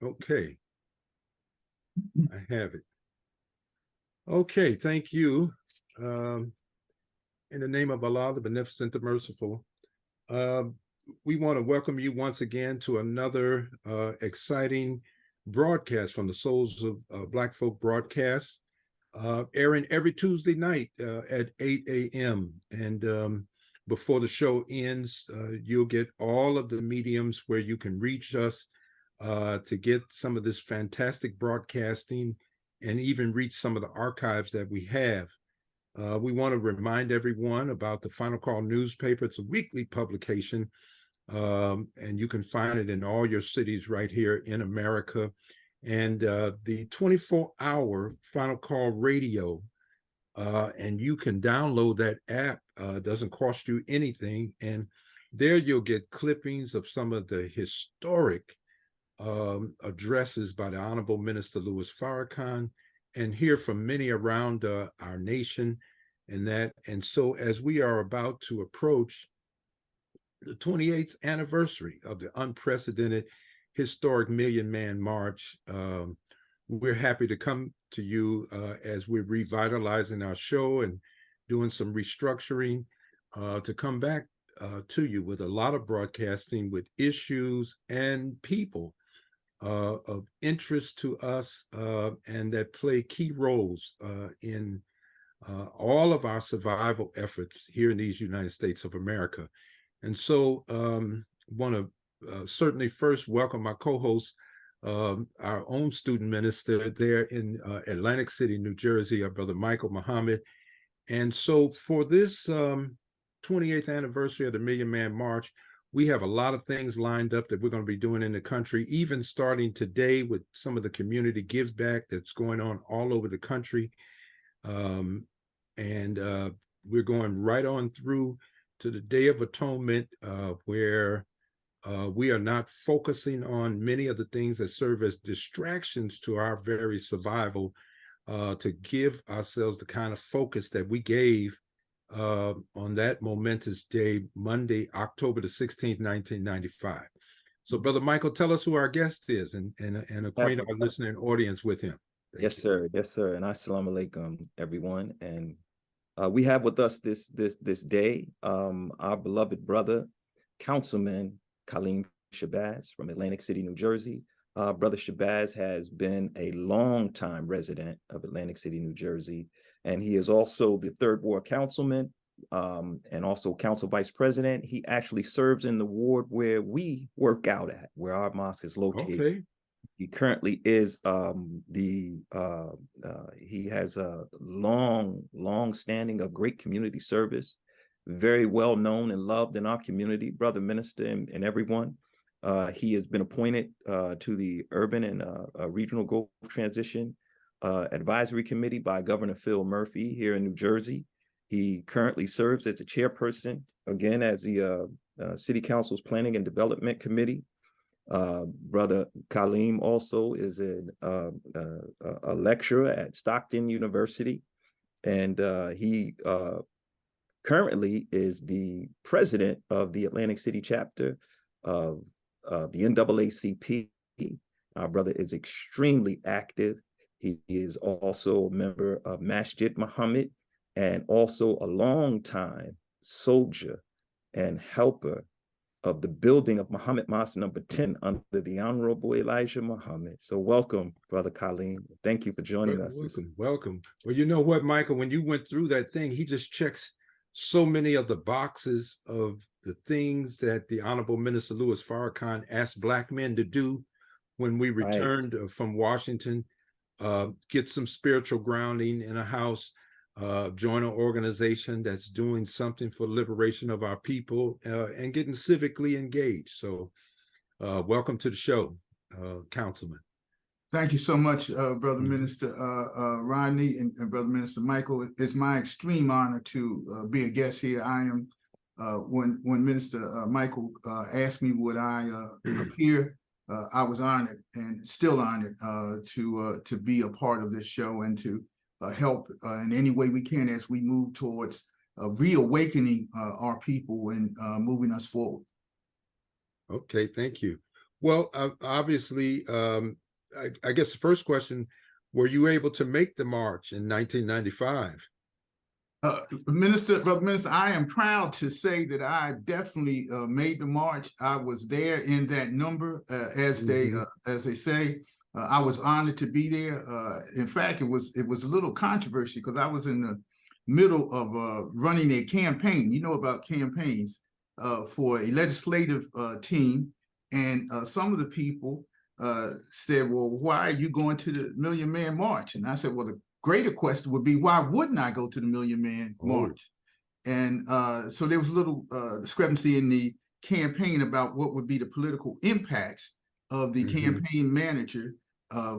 Okay, I have it. Okay, thank you. In the name of Allah, the Beneficent, the Merciful, we want to welcome you once again to another exciting broadcast from the Souls of Black Folk broadcast, airing every Tuesday night at 8 a.m. And before the show ends, you'll get all of the mediums where you can reach us to get some of this fantastic broadcasting and even reach some of the archives that we have. We want to remind everyone about the Final Call newspaper. It's a weekly publication, and you can find it in all your cities right here in America. And the 24-hour Final Call radio, and you can download that app. Doesn't cost you anything. And there you'll get clippings of some of the historic addresses by the Honorable Minister Louis Farrakhan, and hear from many around our nation and that. And so as we are about to approach the 28th anniversary of the unprecedented historic Million Man March, we're happy to come to you as we're revitalizing our show and doing some restructuring to come back to you with a lot of broadcasting with issues and people of interest to us and that play key roles in all of our survival efforts here in these United States of America. And so want to certainly first welcome my co-host, our own student minister there in Atlantic City, New Jersey, our brother Michael Muhammad. And so for this 28th anniversary of the Million Man March, we have a lot of things lined up that we're going to be doing in the country, even starting today with some of the community give back that's going on all over the country. And we're going right on through to the Day of Atonement, where we are not focusing on many of the things that serve as distractions to our very survival, to give ourselves the kind of focus that we gave on that momentous day, Monday, October the 16th, 1995. So, Brother Michael, tell us who our guest is and acquaint our listening audience with him. Yes, sir. Yes, sir. And assalamu alaikum, everyone. And we have with us this day our beloved brother, Councilman Kaleem Shabazz from Atlantic City, New Jersey. Brother Shabazz has been a long-time resident of Atlantic City, New Jersey, and he is also the third ward councilman and also council vice president. He actually serves in the ward where we work out at, where our mosque is located. Okay. He currently is he has a long standing of great community service, very well known and loved in our community, brother minister and everyone. He has been appointed to the Urban and Regional Growth Transition Advisory Committee by Governor Phil Murphy here in New Jersey. He currently serves as the chairperson, again, as the City Council's Planning and Development Committee. Brother Kaleem also is a lecturer at Stockton University, and he currently is the president of the Atlantic City chapter of the NAACP. Our brother is extremely active. He is also a member of Masjid Muhammad and also a longtime soldier and helper of the building of Muhammad Mosque number 10 under the Honorable Elijah Muhammad. So welcome, Brother Kaleem. Thank you for joining us. Welcome. Well, you know what, Michael, when you went through that thing, he just checks so many of the boxes of the things that the Honorable Minister Louis Farrakhan asked Black men to do when we returned from Washington. Get some spiritual grounding in a house, join an organization that's doing something for liberation of our people, and getting civically engaged. So welcome to the show, Councilman. Thank you so much, Brother Minister Rodney and Brother Minister Michael. It's my extreme honor to be a guest here. I am, when Minister Michael asked me would I appear, I was honored and still honored to be a part of this show and to help in any way we can as we move towards reawakening our people and moving us forward. Okay, thank you. Well, obviously, I guess the first question, were you able to make the march in 1995? Brother Minister, I am proud to say that I definitely made the march. I was there in that number, as they say. I was honored to be there. In fact, it was a little controversy because I was in the middle of running a campaign. You know about campaigns for a legislative team, and some of the people said, "Well, why are you going to the Million Man March?" And I said, "Well, the greater question would be, why wouldn't I go to the Million Man March?" And so there was a little discrepancy in the campaign about what would be the political impacts of the campaign manager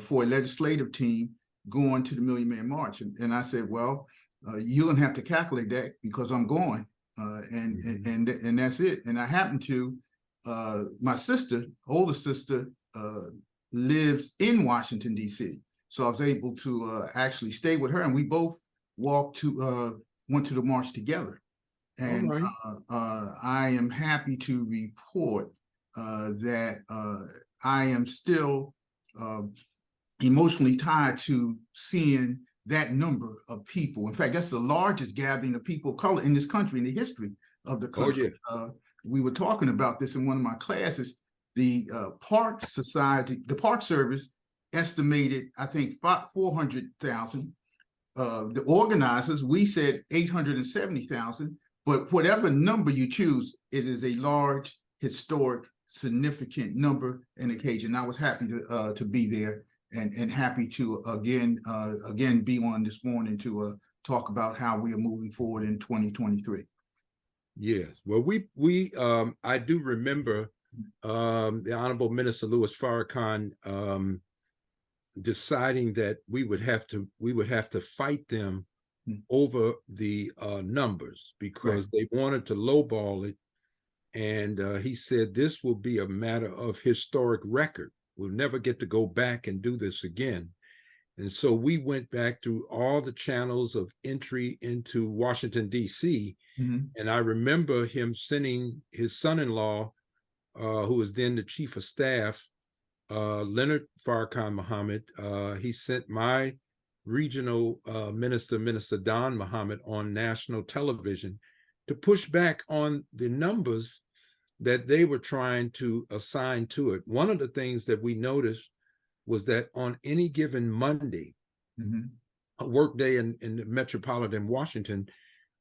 for a legislative team going to the Million Man March. And I said, well, you're gonna have to calculate that because I'm going, and that's it. And I happen to, my sister, older sister, lives in Washington, D.C. So I was able to actually stay with her, and we both went to the march together. And I am happy to report that I am still emotionally tied to seeing that number of people. In fact, that's the largest gathering of people of color in this country, in the history of the country. We were talking about this in one of my classes. The Park Society, the Park Service estimated, I think, 400,000. The organizers, we said 870,000, but whatever number you choose, it is a large, historic, significant number and occasion. I was happy to be there and happy to again be on this morning to talk about how we are moving forward in 2023. Yes, well, I do remember the Honorable Minister Louis Farrakhan deciding that we would have to fight them over the numbers because they wanted to lowball it. And he said, this will be a matter of historic record. We'll never get to go back and do this again. And so we went back through all the channels of entry into Washington, D.C. And I remember him sending his son-in-law, who was then the chief of staff, Leonard Farrakhan Muhammad. He sent my regional minister, Minister Don Muhammad, on national television to push back on the numbers that they were trying to assign to it. One of the things that we noticed was that on any given Monday, a work day in metropolitan Washington,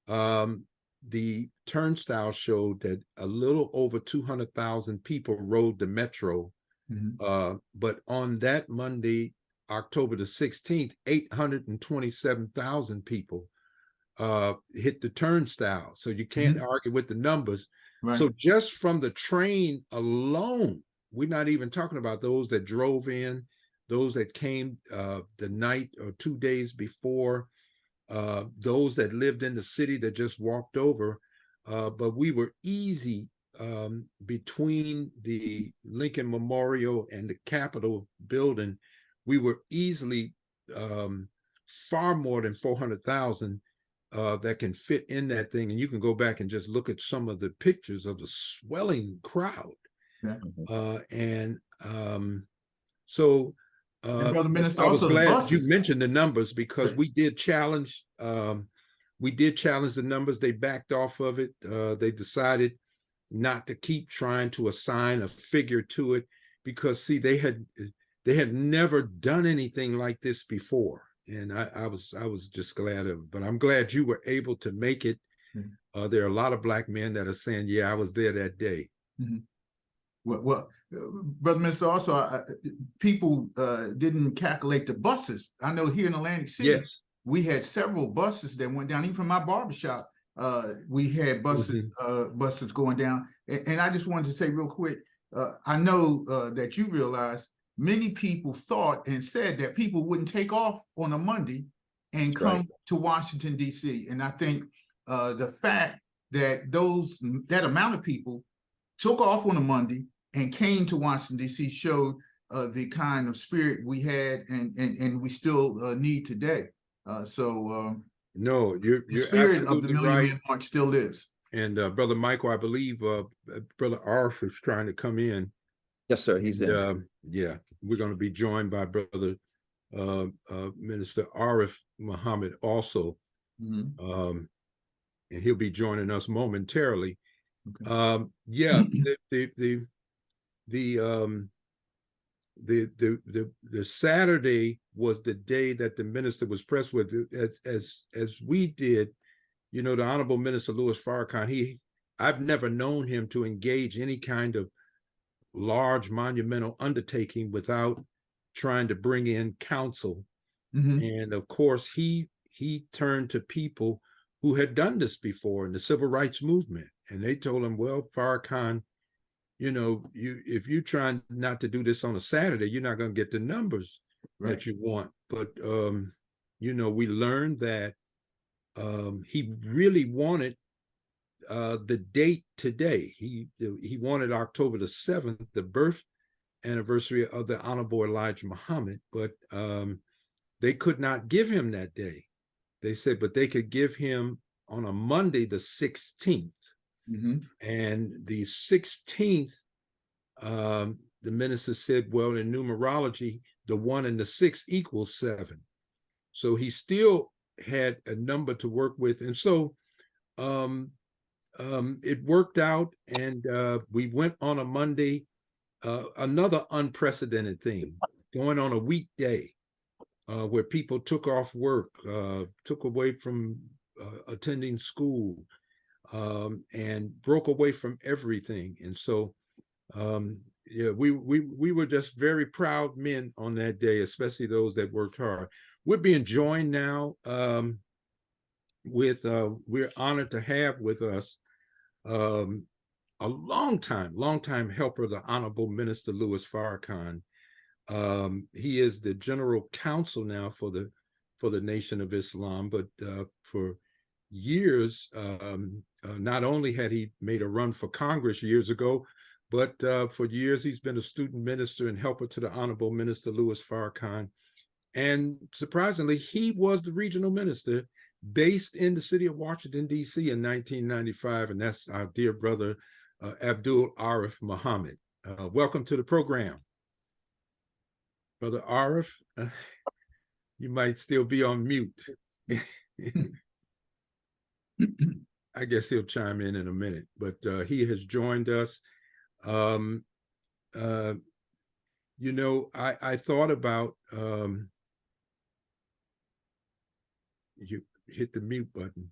the turnstile showed that a little over 200,000 people rode the metro. But on that Monday, October the 16th, 827,000 people hit the turnstile. So you can't argue with the numbers. So just from the train alone, we're not even talking about those that drove in, those that came the night or 2 days before, those that lived in the city that just walked over. But we were easy between the Lincoln Memorial and the Capitol building. We were easily far more than 400,000 that can fit in that thing. And you can go back and just look at some of the pictures of the swelling crowd. And Brother Minister, I was also glad you mentioned the numbers because we did challenge the numbers. They backed off of it. They decided not to keep trying to assign a figure to it because, see, they had never done anything like this before. And I was just glad of it. But I'm glad you were able to make it. There are a lot of Black men that are saying, yeah, I was there that day. Well, Brother Minister, also, people didn't calculate the buses. I know here in Atlantic City, we had several buses that went down. Even from my barbershop, we had buses buses going down. And I just wanted to say real quick, I know that you realize many people thought and said that people wouldn't take off on a Monday and come to Washington, D.C. And I think the fact that that amount of people took off on a Monday and came to Washington, D.C. showed the kind of spirit we had and we still need today. No, you're the spirit of the Million right. Man March still lives. And Brother Michael, I believe Brother Arif is trying to come in. Yes, sir. He's in. Yeah, we're going to be joined by Brother Minister Arif Muhammad also. And he'll be joining us momentarily. Okay. Yeah, the Saturday was the day that the minister was pressed with, as we did. You know, the Honorable Minister Louis Farrakhan, I've never known him to engage any kind of large monumental undertaking without trying to bring in counsel. And of course, he turned to people who had done this before in the civil rights movement. And they told him, well, Farrakhan, you know, if you're trying not to do this on a Saturday, you're not going to get the numbers that you want. But, you know, we learned that he really wanted the date today. He wanted October the 7th, the birth anniversary of the Honorable Elijah Muhammad, but they could not give him that day. They said, but they could give him on a Monday, the 16th. And the 16th, the minister said, well, in numerology, the 1 and the 6 equals 7. So he still had a number to work with. And so it worked out, and we went on a Monday, another unprecedented thing, going on a weekday where people took off work, took away from attending school, and broke away from everything. And so, yeah, we were just very proud men on that day, especially those that worked hard. We're being joined now with, we're honored to have with us a longtime helper, the Honorable Minister Louis Farrakhan. He is the general counsel now for the Nation of Islam, but for years, not only had he made a run for Congress years ago, but for years he's been a student minister and helper to the Honorable Minister Louis Farrakhan. And surprisingly, he was the regional minister based in the city of Washington, D.C. in 1995, and that's our dear brother, Abdul Arif Muhammad. Welcome to the program. Brother Arif, you might still be on mute. I guess he'll chime in a minute, but he has joined us. You know, I thought about, you hit the mute button.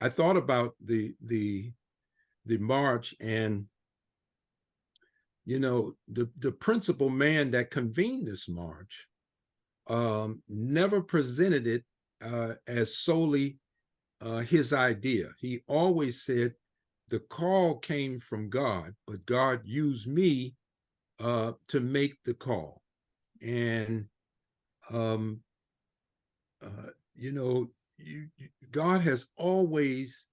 I thought about the march, and you know, the principal man that convened this march never presented it as solely his idea. He always said the call came from God, but God used me to make the call. And you know, God has always,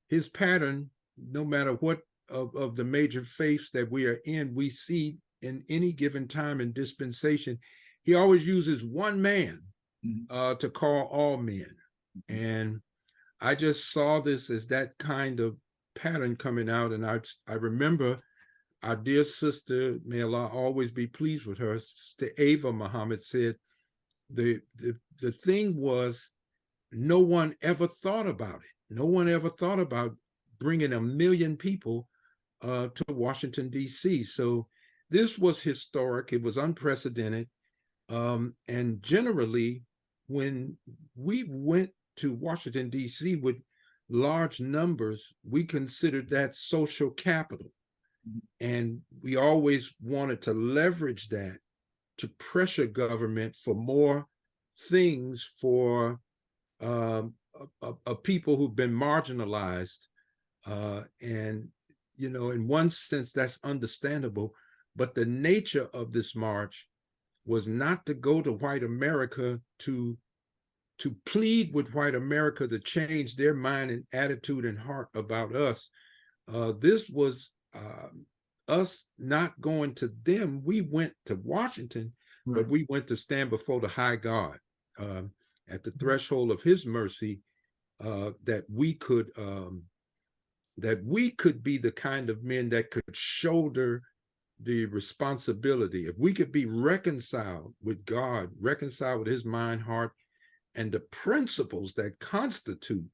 his pattern, no matter what of the major faiths that we are in, we see in any given time and dispensation, he always uses one man to call all men. And I just saw this as that kind of pattern coming out. And I remember our dear sister, may Allah always be pleased with her, Sister Ava Muhammad, said the thing was, no one ever thought about it. No one ever thought about bringing 1 million people to Washington, D.C. So this was historic. It was unprecedented. And generally, when we went to Washington, D.C. with large numbers, we considered that social capital. And we always wanted to leverage that to pressure government for more things for people who've been marginalized. And, you know, in one sense, that's understandable. But the nature of this march was not to go to white America to plead with white America to change their mind and attitude and heart about us. This was us not going to them. We went to Washington, but we went to stand before the high God at the threshold of his mercy, that we could that we could be the kind of men that could shoulder the responsibility. If we could be reconciled with God, reconciled with his mind, heart, and the principles that constitute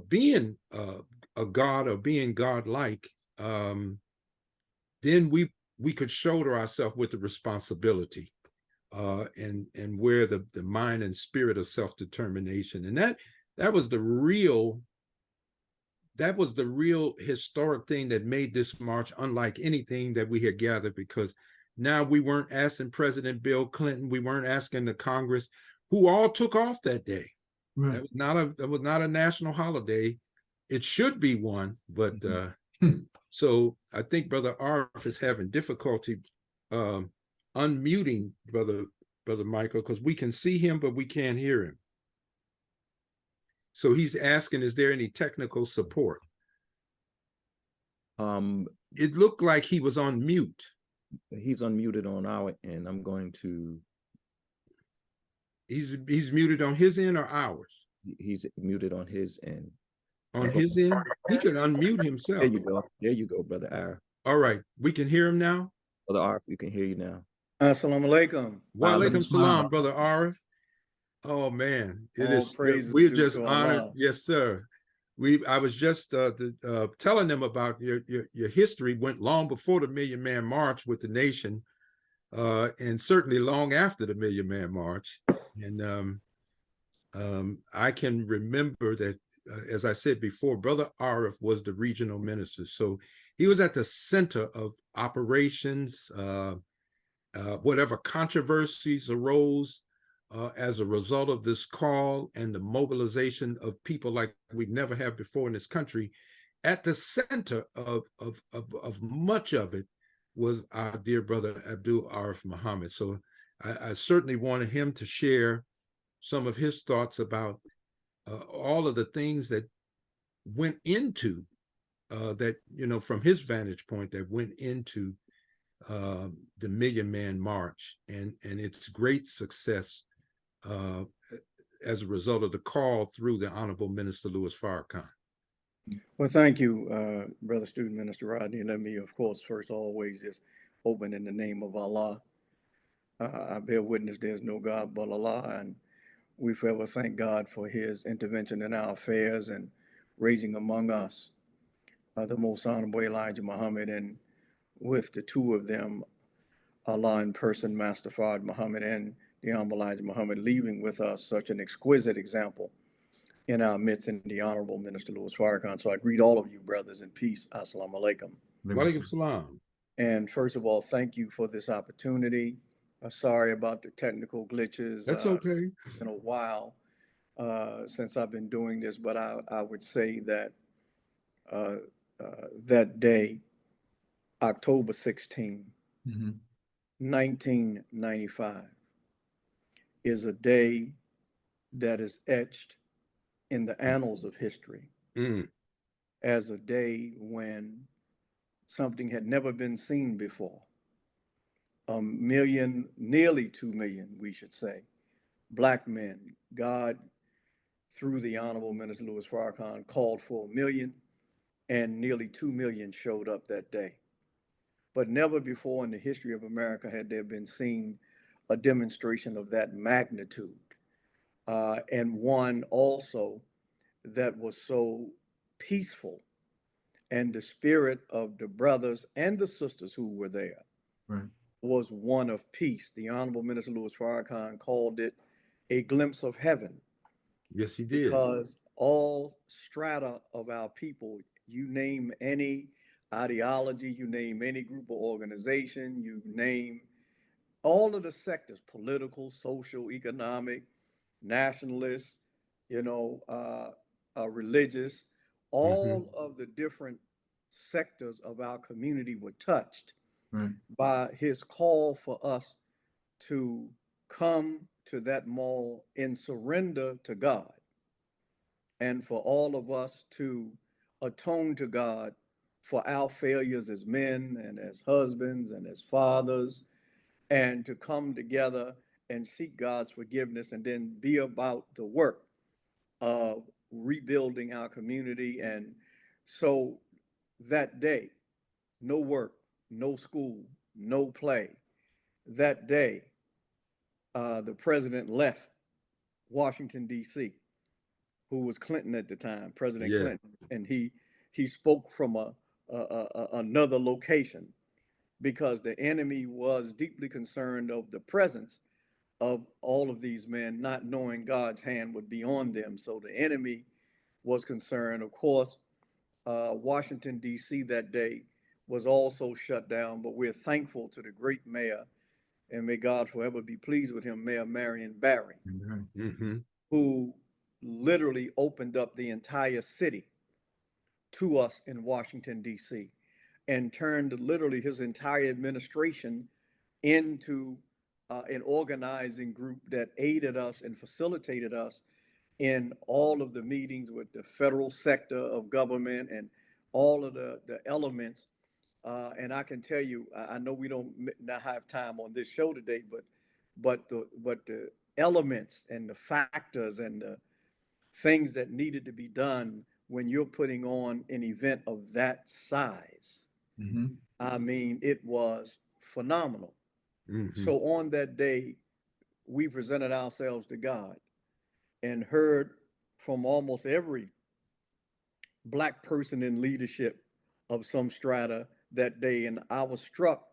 being a God or being God-like, then we could shoulder ourselves with the responsibility and wear the mind and spirit of self-determination. And that was the real historic thing that made this march unlike anything that we had gathered, because now we weren't asking President Bill Clinton, we weren't asking the Congress, who all took off that day. Right. That was not a national holiday. It should be one, but so I think Brother Arif is having difficulty unmuting Brother Michael, because we can see him, but we can't hear him. So he's asking, is there any technical support? It looked like he was on mute. He's unmuted on our end. I'm going to. He's muted on his end or ours? He's muted on his end. On his end? He can unmute himself. There you go. There you go, Brother Arif. All right. We can hear him now? Brother Arif, we can hear you now. Assalamu alaikum. Wa alaikum salam, Brother Arif. Oh man, we're just honored. Allah. Yes, sir. I was just telling them about your history. Went long before the Million Man March with the nation, and certainly long after the Million Man March. And I can remember that, as I said before, Brother Arif was the regional minister, so he was at the center of operations. Whatever controversies arose as a result of this call and the mobilization of people like we never have before in this country, at the center of much of it was our dear brother Abdul Arif Muhammad. So I certainly wanted him to share some of his thoughts about all of the things that went into that, from his vantage point, that went into the Million Man March and its great success as a result of the call through the Honorable Minister Louis Farrakhan. Well, thank you, Brother Student Minister Rodney. Let me, of course, first always just open in the name of Allah. I bear witness there's no God but Allah, and we forever thank God for his intervention in our affairs and raising among us the most honorable Elijah Muhammad, and with the two of them, Allah in person, Master Fard Muhammad, and the Honorable Elijah Muhammad, leaving with us such an exquisite example in our midst in the Honorable Minister Louis Farrakhan. So I greet all of you, brothers, in peace. Assalamu alaikum. Wa alaikum salam. And first of all, thank you for this opportunity. Sorry about the technical glitches. That's okay. It's been a while since I've been doing this, but I would say that that day, October 16, 1995, is a day that is etched in the annals of history as a day when something had never been seen before. 1 million, nearly 2 million, we should say, Black men, God, through the Honorable Minister Louis Farrakhan, called for 1 million, and nearly 2 million showed up that day. But never before in the history of America had there been seen a demonstration of that magnitude, and one also that was so peaceful, and the spirit of the brothers and the sisters who were there was one of peace. The Honorable Minister Louis Farrakhan called it a glimpse of heaven. Yes, he did. Because all strata of our people, you name any ideology, you name any group or organization, you name all of the sectors, political, social, economic, nationalist, religious, all of the different sectors of our community were touched by his call for us to come to that mall in surrender to God, and for all of us to atone to God for our failures as men and as husbands and as fathers, and to come together and seek God's forgiveness, and then be about the work of rebuilding our community and So that day, no work, no school, no play. That day, the president left Washington, D.C., who was Clinton at the time, President Yeah. Clinton, and he spoke from another location because the enemy was deeply concerned of the presence of all of these men, not knowing God's hand would be on them. So the enemy was concerned. Of course, Washington, D.C. that day was also shut down, but we're thankful to the great mayor, and may God forever be pleased with him, Mayor Marion Barry, Mm-hmm. who literally opened up the entire city to us in Washington, D.C., and turned literally his entire administration into an organizing group that aided us and facilitated us in all of the meetings with the federal sector of government and all of the elements. And I can tell you, I know we don't not have time on this show today, but the elements and the factors and the things that needed to be done when you're putting on an event of that size. Mhm. I mean, it was phenomenal. Mm-hmm. So on that day, we presented ourselves to God and heard from almost every Black person in leadership of some strata that day. And I was struck,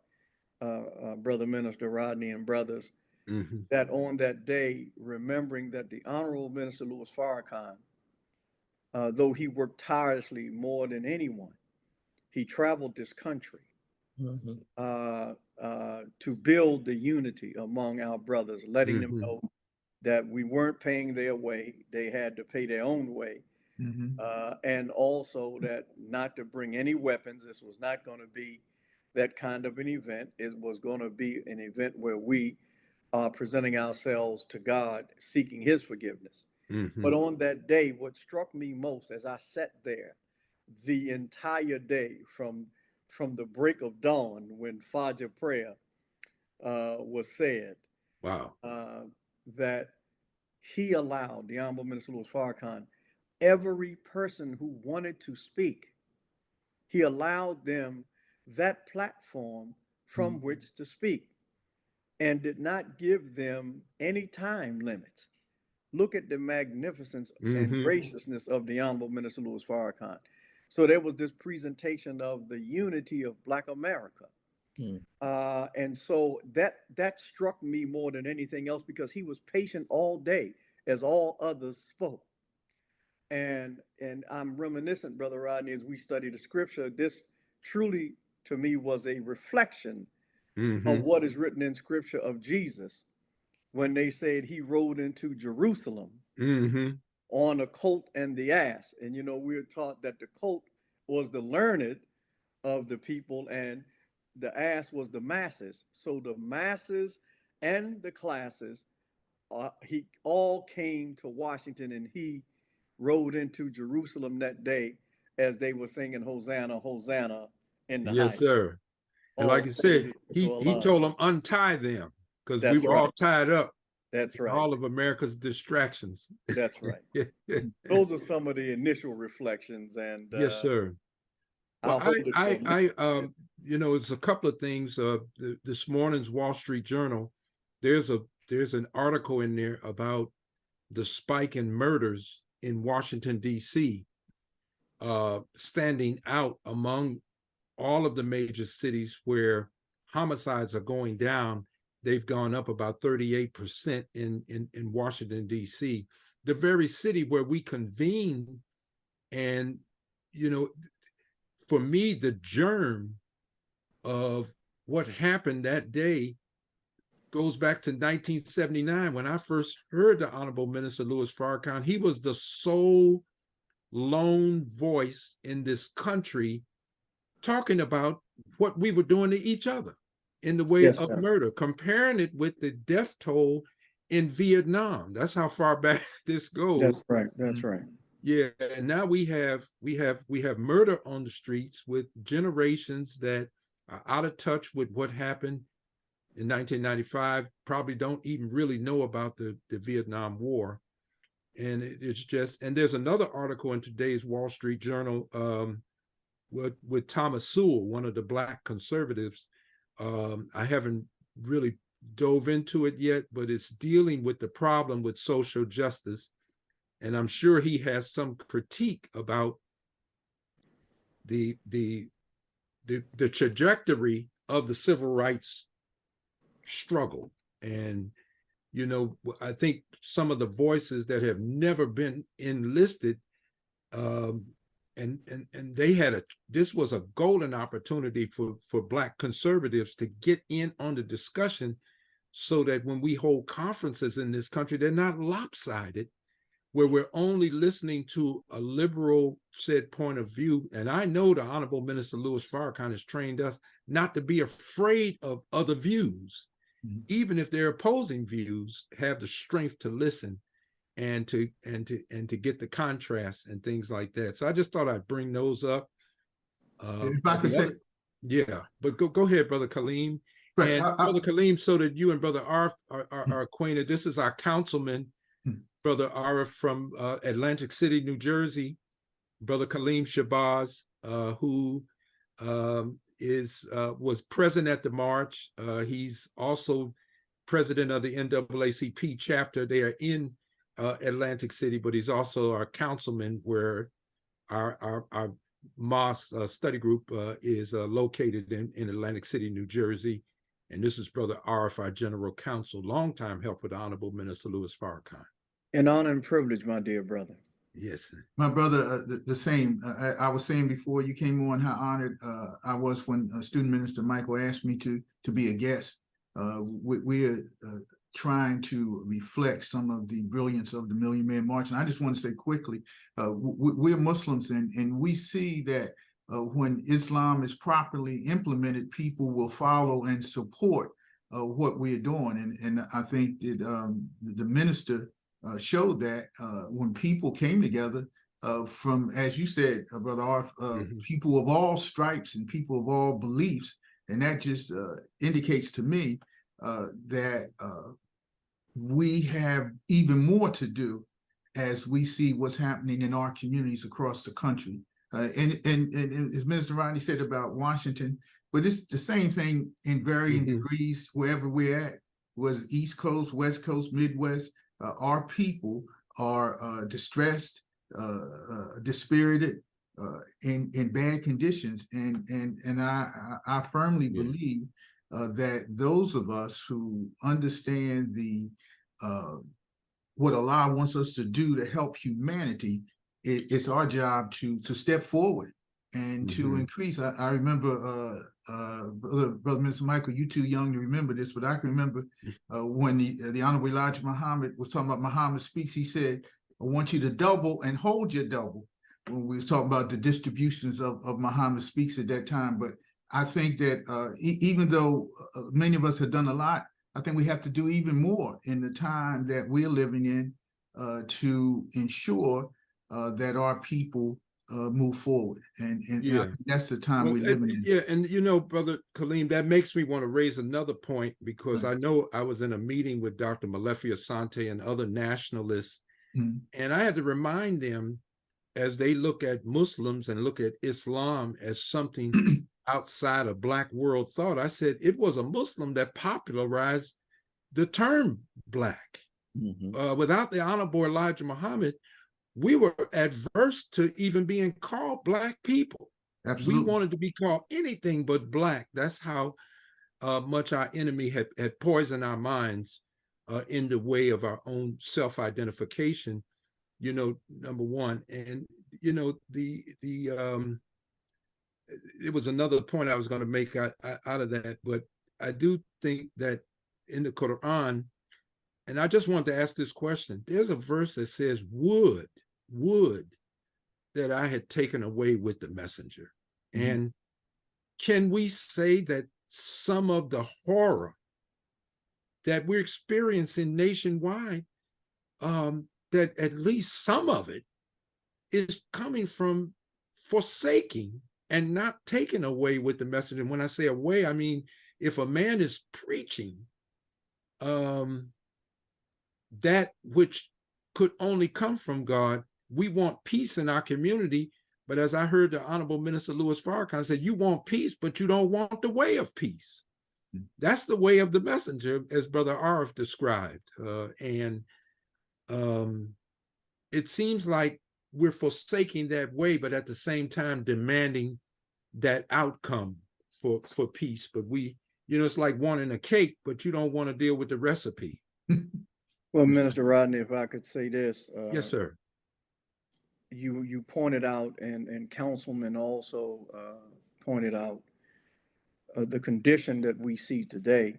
Brother Minister Rodney and brothers, Mm-hmm. that on that day, remembering that the Honorable Minister Louis Farrakhan, though he worked tirelessly more than anyone, he traveled this country Mhm. to build the unity among our brothers, letting them Mm-hmm. know that we weren't paying their way, they had to pay their own way. Mhm. And also that not to bring any weapons. This was not going to be that kind of an event. It was going to be an event where we are presenting ourselves to God, seeking his forgiveness. Mm-hmm. But on that day, what struck me most as I sat there the entire day from the break of dawn when Fajr prayer was said, Wow. that he allowed the Honorable Minister Louis Farrakhan, every person who wanted to speak, he allowed them that platform from which to speak and did not give them any time limits. Look at the magnificence and Mm-hmm. graciousness of the Honorable Minister Louis Farrakhan. So there was this presentation of the unity of Black America. Hmm. And so that struck me more than anything else because he was patient all day as all others spoke. And I'm reminiscent, Brother Rodney, as we study the scripture, this truly to me was a reflection Mm-hmm. of what is written in scripture of Jesus when they said he rode into Jerusalem Mm-hmm. on a colt and the ass. And we're taught that the colt was the learned of the people and the ass was the masses. So the masses and the classes, he all came to Washington and he rode into Jerusalem that day as they were singing Hosanna, Hosanna in the Yes, highest. sir. And All like you said, praises to he Allah. told them untie them because we That's were all right. tied up. That's right. All of America's distractions. That's right. Those are some of the initial reflections, and Yes, sir. Well, I'll hold it for it's a couple of things. This morning's Wall Street Journal, there's an article in there about the spike in murders in Washington, D.C., standing out among all of the major cities where homicides are going down. They've gone up about 38% in Washington, D.C., the very city where we convene. And, for me, the germ of what happened that day goes back to 1979 when I first heard the Honorable Minister Louis Farrakhan. He was the sole lone voice in this country talking about what we were doing to each other in the way Yes, of sir. murder, comparing it with the death toll in Vietnam. That's how far back this goes. That's right. That's right. Yeah, and now we have murder on the streets with generations that are out of touch with what happened in 1995, probably don't even really know about the Vietnam War. And it's just, and there's another article in today's Wall Street Journal with Thomas Sewell, one of the Black conservatives. I haven't really dove into it yet, but it's dealing with the problem with social justice. And I'm sure he has some critique about the trajectory of the civil rights struggle. And, you know, I think some of the voices that have never been enlisted, and they had this was a golden opportunity for Black conservatives to get in on the discussion, so that when we hold conferences in this country, they're not lopsided, where we're only listening to a liberal said point of view. And I know the Honorable Minister Louis Farrakhan has trained us not to be afraid of other views, even if they're opposing views, have the strength to listen and to get the contrast and things like that. So I just thought I'd bring those up. If I could say, yeah, but go ahead, Brother Kaleem. Right, And Brother Kaleem, so that you and Brother Arif are acquainted, this is our councilman, Brother Arif from Atlantic City, New Jersey, Brother Kaleem Shabazz, who was present at the march. He's also president of the NAACP chapter. They are in Atlantic City, but he's also our councilman, where our mosque study group is located in Atlantic City, New Jersey. And this is Brother Arif, our general counsel, longtime help with the Honorable Minister Louis Farrakhan. An honor and privilege, my dear brother. Yes, sir. my brother, the same. I was saying before you came on how honored I was when Student Minister Michael asked me to be a guest. We are trying to reflect some of the brilliance of the Million Man March. And I just want to say quickly, we're Muslims, and we see that when Islam is properly implemented, people will follow and support what we're doing. And I think that the minister showed that when people came together from, as you said, Brother Arf, people of all stripes and people of all beliefs, and that just indicates to me that we have even more to do as we see what's happening in our communities across the country. And as Minister Rodney said about Washington, but it's the same thing in varying degrees wherever we're at, was East Coast, West Coast, Midwest. Our people are distressed, dispirited, in bad conditions, and I firmly believe that those of us who understand the what Allah wants us to do to help humanity, it's our job to step forward and to increase. I remember, Brother Mr. Michael, you too young to remember this, but I can remember when the Honorable Elijah Muhammad was talking about Muhammad Speaks. He said, I want you to double and hold your double, when we was talking about the distributions of Muhammad Speaks at that time. But I think that even though many of us have done a lot, I think we have to do even more in the time that we're living in to ensure that our people move forward. And I think that's the time we're living in. Yeah, and you know, Brother Kaleem, that makes me want to raise another point, because I know I was in a meeting with Dr. Malefi Asante and other nationalists, and I had to remind them, as they look at Muslims and look at Islam as something outside of Black world thought, I said it was a Muslim that popularized the term Black. Without the Honorable Elijah Muhammad, we were adverse to even being called Black people. Absolutely. We wanted to be called anything but Black. That's how much our enemy had poisoned our minds in the way of our own self-identification, you know, number one. And, you know, it was another point I was going to make out of that, but I do think that in the Quran, and I just wanted to ask this question, there's a verse that says, would that I had taken away with the messenger. And can we say that some of the horror that we're experiencing nationwide, that at least some of it is coming from forsaking and not taken away with the message? And when I say away, I mean, if a man is preaching that which could only come from God. We want peace in our community. But as I heard the Honorable Minister Louis Farrakhan said, you want peace, but you don't want the way of peace. That's the way of the messenger, as Brother Arif described. It seems like we're forsaking that way, but at the same time demanding that outcome for peace. But it's like wanting a cake, but you don't want to deal with the recipe. Well, Minister Rodney, if I could say this. Yes, sir. You pointed out, and Councilman also pointed out, the condition that we see today,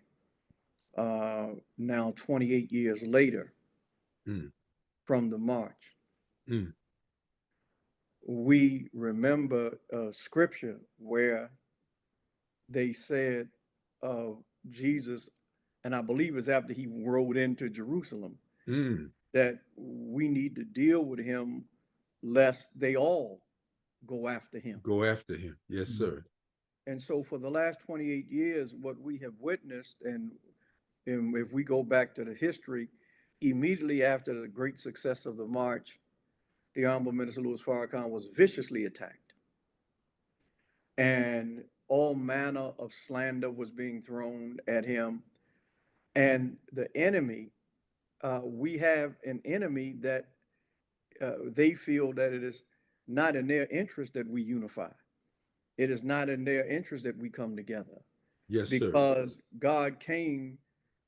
now 28 years later from the march. We remember scripture where they said of Jesus, and I believe it's after he rode into Jerusalem, that we need to deal with him lest they all go after him. Go after him. Yes, sir. And so for the last 28 years, what we have witnessed, and if we go back to the history, immediately after the great success of the march, the Honorable Minister Louis Farrakhan was viciously attacked. And all manner of slander was being thrown at him. And the enemy, we have an enemy that they feel that it is not in their interest that we unify. It is not in their interest that we come together. Yes, sir. Because God came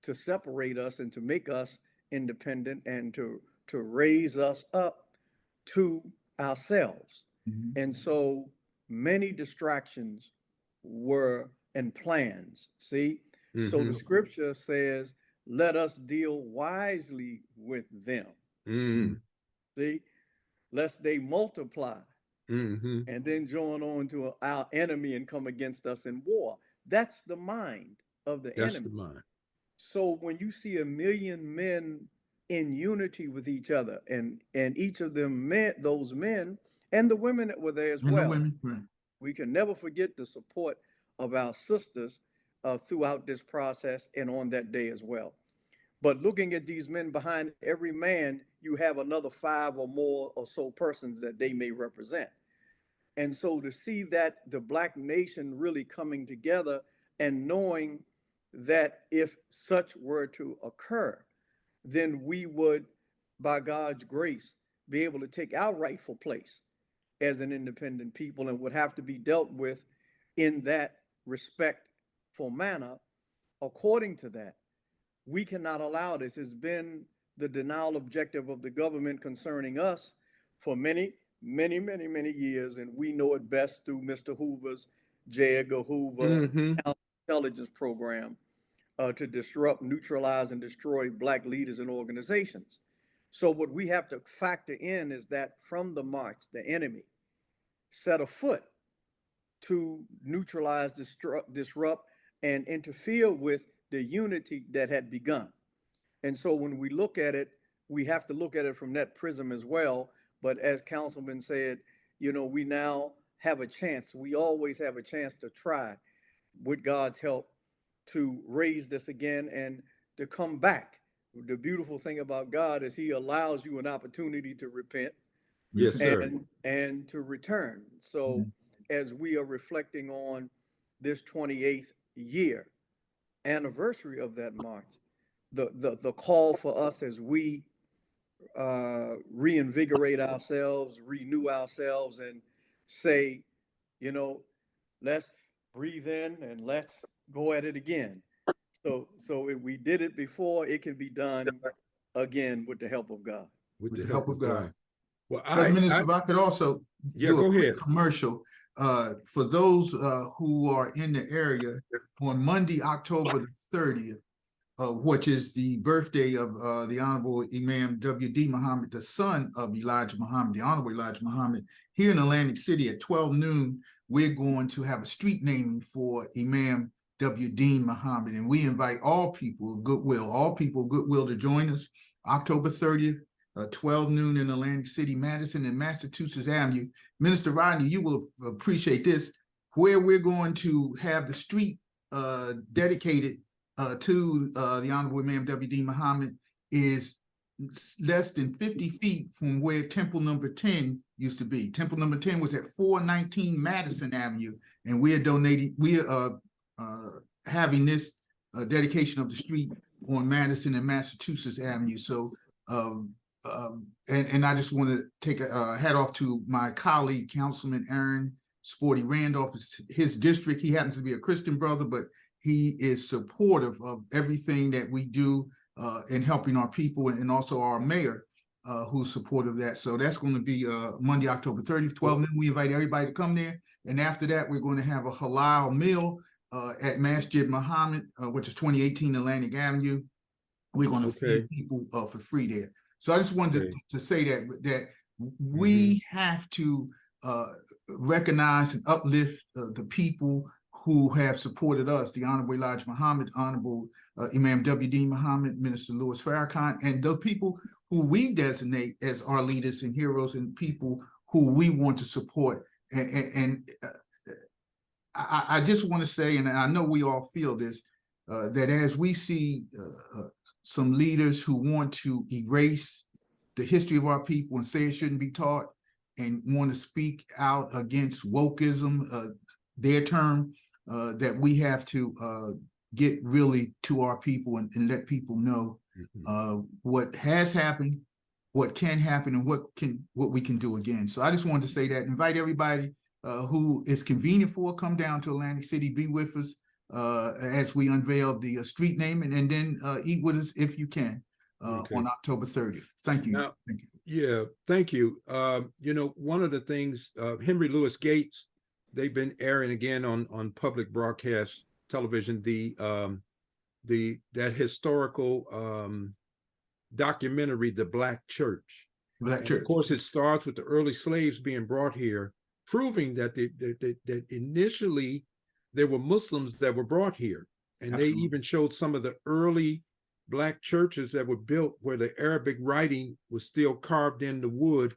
to separate us and to make us independent and to raise us up to ourselves. And so many distractions were and plans. See? So the scripture says, let us deal wisely with them. See? Lest they multiply and then join on to our enemy and come against us in war. That's the mind of the enemy. That's the mind. So when you see 1 million men in unity with each other, and each of them those men and the women that were there as well, we can never forget the support of our sisters throughout this process and on that day as well. But looking at these men, behind every man, you have another 5 or more or so persons that they may represent. And so to see that the Black nation really coming together and knowing that if such were to occur, then we would, by God's grace, be able to take our rightful place as an independent people, and would have to be dealt with in that respectful manner. According to that, we cannot allow this. It's been the denial objective of the government concerning us for many years, and we know it best through Mr. Hoover's J. Edgar Hoover intelligence program to disrupt, neutralize, and destroy Black leaders and organizations. So what we have to factor in is that from the march, the enemy set afoot to neutralize, disrupt, and interfere with the unity that had begun. And so when we look at it, we have to look at it from that prism as well. But as Councilman said, we now have a chance. We always have a chance to try, with God's help, to raise this again and to come back. The beautiful thing about God is he allows you an opportunity to repent. Yes, sir. And to return. So as we are reflecting on this 28th year anniversary of that march, the call for us as we reinvigorate ourselves, renew ourselves, and say, let's breathe in and let's go at it again. So if we did it before, it can be done again with the help of God. With the help of God. Well, Minister, if I could also do a quick commercial for those who are in the area on Monday, October the 30th, which is the birthday of the Honorable Imam W.D. Muhammad, the son of Elijah Muhammad, the Honorable Elijah Muhammad. Here in Atlantic City at 12 noon, we're going to have a street naming for Imam W.D. Muhammad, and we invite all people of goodwill to join us October 30th, 12 noon in Atlantic City, Madison and Massachusetts Avenue. Minister Rodney, you will appreciate this, where we're going to have the street dedicated to the Honorable Imam W.D. Muhammad is less than 50 feet from where temple number 10 used to be. Temple number 10 was at 419 Madison Avenue, and we're having this dedication of the street on Madison and Massachusetts Avenue. So, and I just want to take a hat off to my colleague, Councilman Aaron Sporty Randolph. It's his district. He happens to be a Christian brother, but he is supportive of everything that we do in helping our people, and also our mayor, who's supportive of that. So that's going to be Monday, October 30th, 12 noon. We invite everybody to come there. And after that, we're going to have a halal meal at Masjid Muhammad, which is 2018 Atlantic Avenue. We're going to feed people for free there. So I just wanted to say that we have to recognize and uplift the people who have supported us, the Honorable Elijah Muhammad, Honorable Imam W.D. Muhammad, Minister Louis Farrakhan, and the people who we designate as our leaders and heroes and people who we want to support. And I just want to say, and I know we all feel this, that as we see some leaders who want to erase the history of our people and say it shouldn't be taught, and want to speak out against wokeism, their term, that we have to get really to our people and let people know what has happened, what can happen, and what we can do again. So I just wanted to say that. Invite everybody who is convenient for, come down to Atlantic City, be with us as we unveil the street name, and then eat with us if you can on October 30th. Thank you. Now, thank you. Yeah, thank you. You know, one of the things, Henry Louis Gates, they've been airing again on public broadcast television, that historical documentary, The Black Church. Black Church. Of course, it starts with the early slaves being brought here, proving that that initially there were Muslims that were brought here, and Absolutely. They even showed some of the early Black churches that were built where the Arabic writing was still carved in the wood,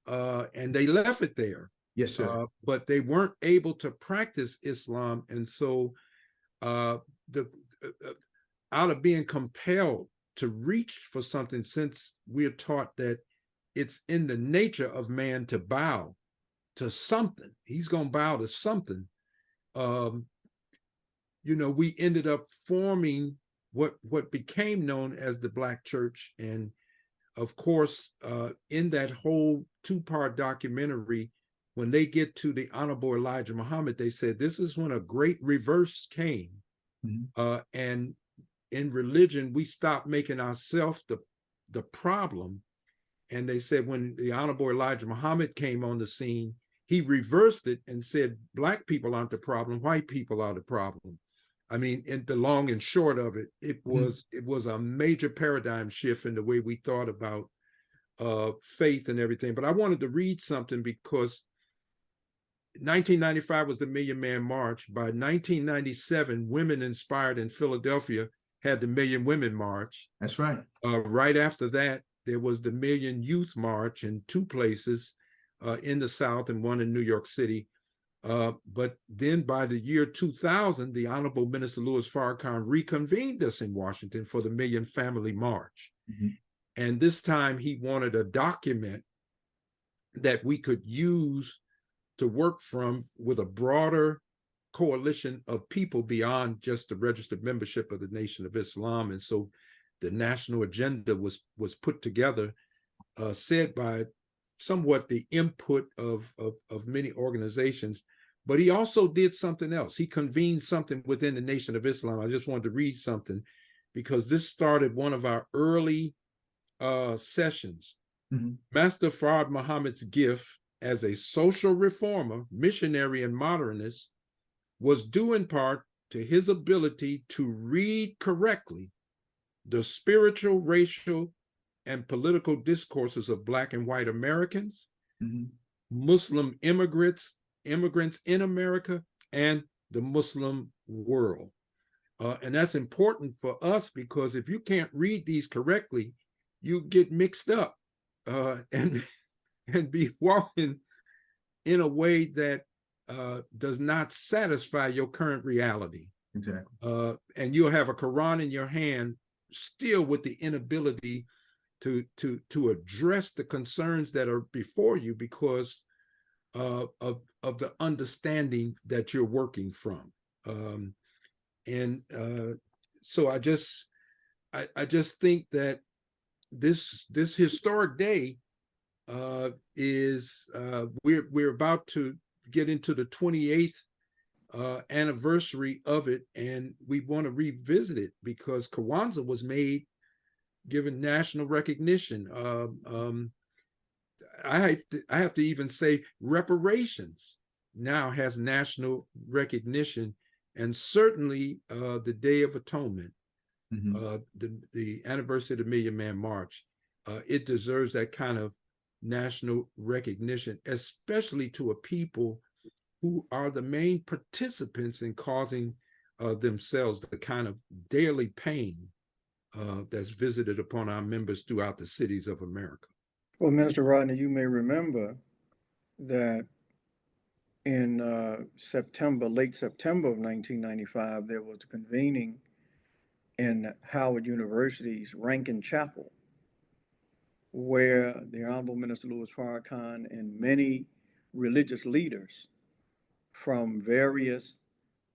and they left it there. Yes, sir. But they weren't able to practice Islam, and so out of being compelled to reach for something, since we're taught that it's in the nature of man to bow to something, he's going to bow to something. You know, we ended up forming what became known as the Black Church. And of course, in that whole two-part documentary, when they get to the Honorable Elijah Muhammad, they said this is when a great reverse came. And in religion, we stopped making ourselves the problem. And they said when the Honorable Elijah Muhammad came on the scene, he reversed it and said, Black people aren't the problem, white people are the problem. I mean, in the long and short of it, it was a major paradigm shift in the way we thought about faith and everything. But I wanted to read something because 1995 was the Million Man March. By 1997, Women Inspired in Philadelphia had the Million Women March. That's right. Right after that, there was the Million Youth March in two places, in the South and one in New York City. But then by the year 2000, the Honorable Minister Louis Farrakhan reconvened us in Washington for the Million Family March. And this time he wanted a document that we could use to work from with a broader coalition of people beyond just the registered membership of the Nation of Islam. And so the national agenda was put together, said by somewhat the input of many organizations. But he also did something else. He convened something within the Nation of Islam. I just wanted to read something because this started one of our early sessions. Master Fard Muhammad's gift as a social reformer, missionary, and modernist was due in part to his ability to read correctly the spiritual, racial, and political discourses of Black and white Americans, Muslim immigrants in America, and the Muslim world. And that's important for us because if you can't read these correctly, you get mixed up and be walking in a way that does not satisfy your current reality. Exactly. And you'll have a Quran in your hand still with the inability to address the concerns that are before you because of the understanding that you're working from. And so I just think that this historic day is we're about to get into the 28th anniversary of it, and we want to revisit it because Kwanzaa was made given national recognition. I have to even say reparations now has national recognition, and certainly the Day of Atonement, the anniversary of the Million Man March, it deserves that kind of national recognition, especially to a people who are the main participants in causing themselves the kind of daily pain that's visited upon our members throughout the cities of America. Well, Minister Rodney, you may remember that in late September of 1995, there was a convening in Howard University's Rankin Chapel, where the Honorable Minister Louis Farrakhan and many religious leaders from various,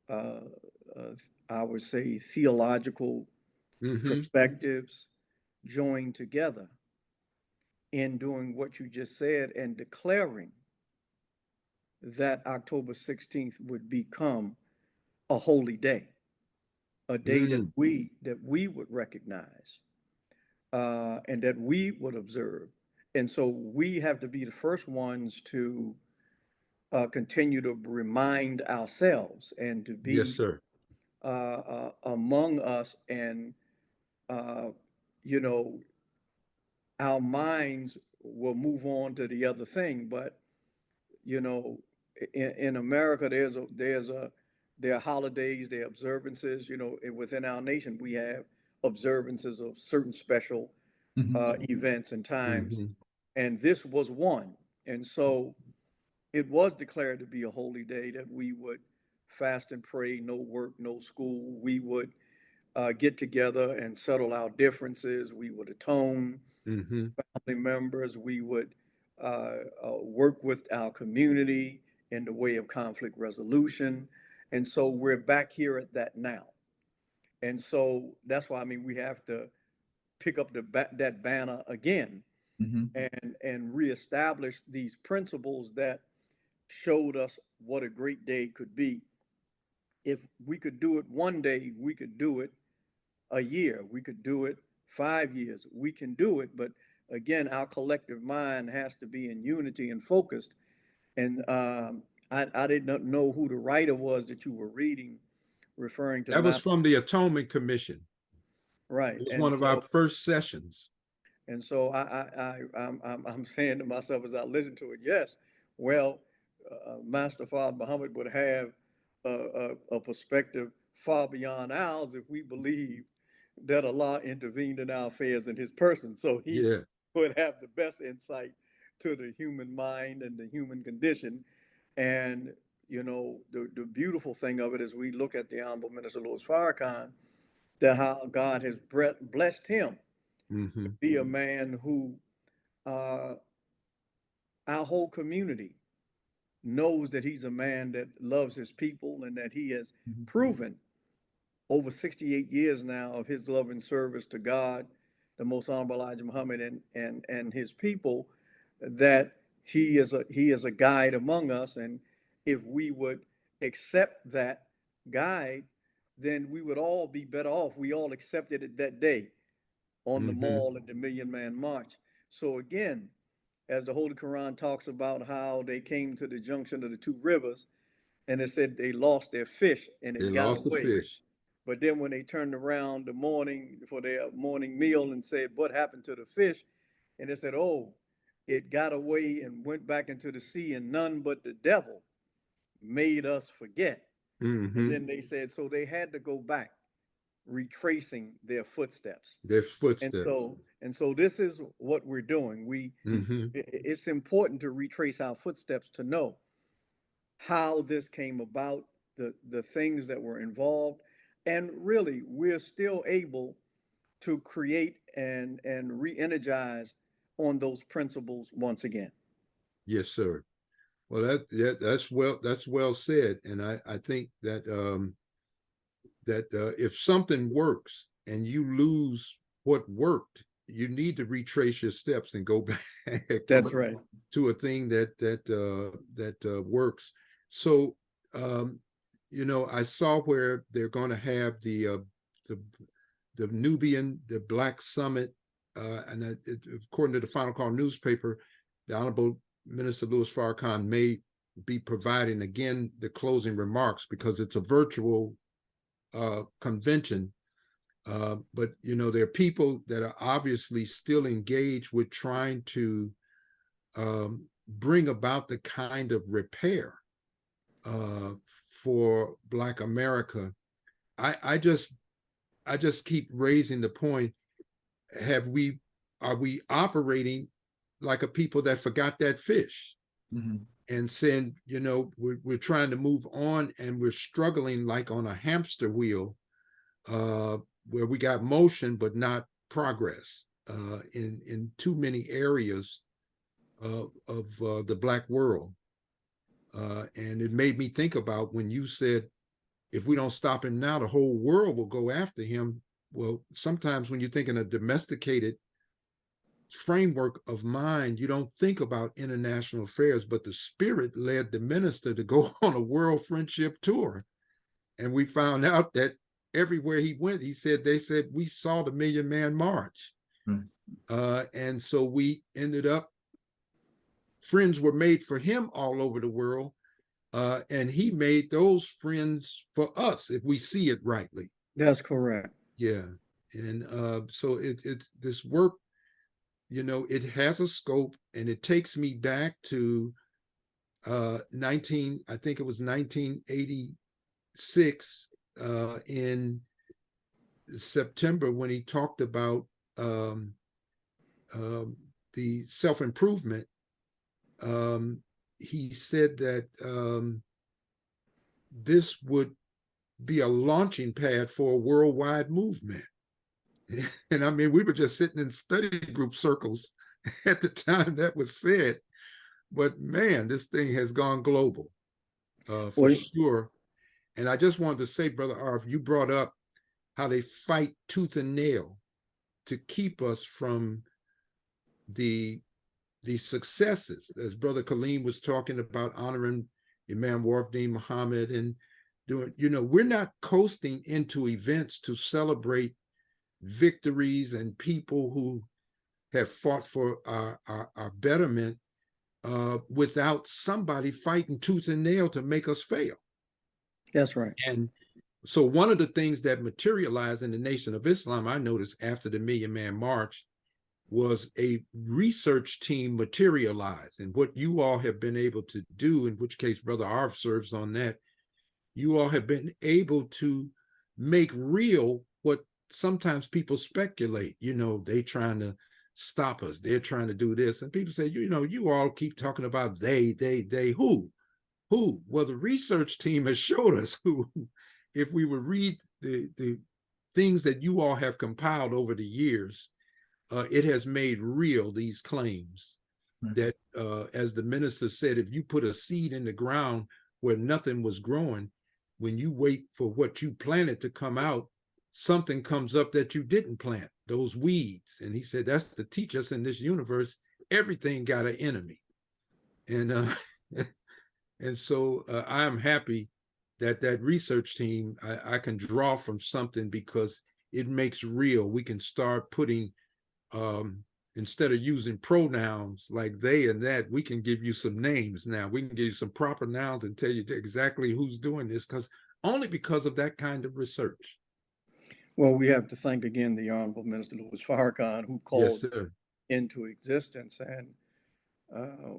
I would say, theological perspectives joined together in doing what you just said and declaring that October 16th would become a holy day, a day that we would recognize and that we would observe. And so we have to be the first ones to continue to remind ourselves and to be Yes, sir. Among us, and you know, our minds will move on to the other thing. But you know, in America, there are holidays, there are observances. You know, within our nation, we have observances of certain special events and times, and this was one. And so it was declared to be a holy day that we would fast and pray, no work, no school. We would get together and settle our differences. We would atone family members. We would work with our community in the way of conflict resolution. And so we're back here at that now. And so that's why, I mean, we have to pick up that banner again and reestablish these principles that showed us what a great day could be. If we could do it one day, we could do it a year, we could do it 5 years, we can do it. But again, our collective mind has to be in unity and focused. And I did not know who the writer was that you were reading, referring to That was Master. from the Atonement Commission. Right. It was And one of our first sessions. And so I'm saying to myself as I listen to it, yes, well, Master Father Muhammad would have a perspective far beyond ours if we believe that Allah intervened in our affairs in his person. So he would have the best insight to the human mind and the human condition. And, you know, the beautiful thing of it is we look at the Honorable Minister Louis Farrakhan, that how God has blessed him to be a man who our whole community knows that he's a man that loves his people, and that he has proven over 68 years now of his love and service to God, the Most Honorable Elijah Muhammad, and his people, that he is a guide among us. And if we would accept that guide, then we would all be better off. We all accepted it that day on the mall at the Million Man March. So again, as the Holy Quran talks about how they came to the junction of the two rivers, and it said they lost their fish and it got lost away. the fish. But then when they turned around the morning for their morning meal and said, what happened to the fish? And they said, oh, it got away and went back into the sea, and none but the devil made us forget. And then they said, so they had to go back, retracing their footsteps. Their footsteps. And so this is what we're doing. It's important to retrace our footsteps to know how this came about, the things that were involved. And really, we're still able to create and re-energize on those principles once again. Yes, sir. Well, that's well said, and I think that if something works and you lose what worked, you need to retrace your steps and go back That's right. to a thing that works. So, you know, I saw where they're going to have the Nubian, the Black Summit, and according to the Final Call newspaper, the Honorable Minister Louis Farrakhan may be providing again the closing remarks because it's a virtual convention. But you know, there are people that are obviously still engaged with trying to bring about the kind of repair for Black America. I just keep raising the point: are we operating like a people that forgot that fish? Mm-hmm. And saying, you know, we're trying to move on and we're struggling like on a hamster wheel, where we got motion but not progress in too many areas of the Black world. And it made me think about when you said, if we don't stop him now, the whole world will go after him. Well, sometimes when you think in a domesticated framework of mind, you don't think about international affairs, but the Spirit led the minister to go on a world friendship tour. And we found out that everywhere he went, they said, we saw the Million Man March. And so we ended up, friends were made for him all over the world. And he made those friends for us, if we see it rightly. That's correct. Yeah. And so it's this work, you know, it has a scope, and it takes me back to I think it was 1986 in September, when he talked about the self-improvement. He said that this would be a launching pad for a worldwide movement. And I mean, we were just sitting in study group circles at the time that was said. But man, this thing has gone global for sure. And I just wanted to say, Brother Arif, you brought up how they fight tooth and nail to keep us from the successes, as Brother Kaleem was talking about, honoring Imam Wafdeen Muhammad and doing, you know, we're not coasting into events to celebrate victories and people who have fought for our betterment without somebody fighting tooth and nail to make us fail. That's right. And so one of the things that materialized in the Nation of Islam, I noticed after the Million Man March, was a research team materialized. And what you all have been able to do, in which case Brother Arf serves on that, you all have been able to make real what sometimes people speculate. You know, they trying to stop us. They're trying to do this. And people say, you know, you all keep talking about they, who? Well, the research team has showed us who. If we would read the things that you all have compiled over the years, it has made real these claims that, as the minister said, if you put a seed in the ground where nothing was growing, when you wait for what you planted to come out, something comes up that you didn't plant, those weeds. And he said, that's to teach us in this universe, everything got an enemy. And and so I am happy that research team, I can draw from something, because it makes real. We can start putting, instead of using pronouns like they and that, we can give you some names now. We can give you some proper nouns and tell you exactly who's doing this, only because of that kind of research. Well, we have to thank again the Honorable Minister Louis Farrakhan, who called into existence, and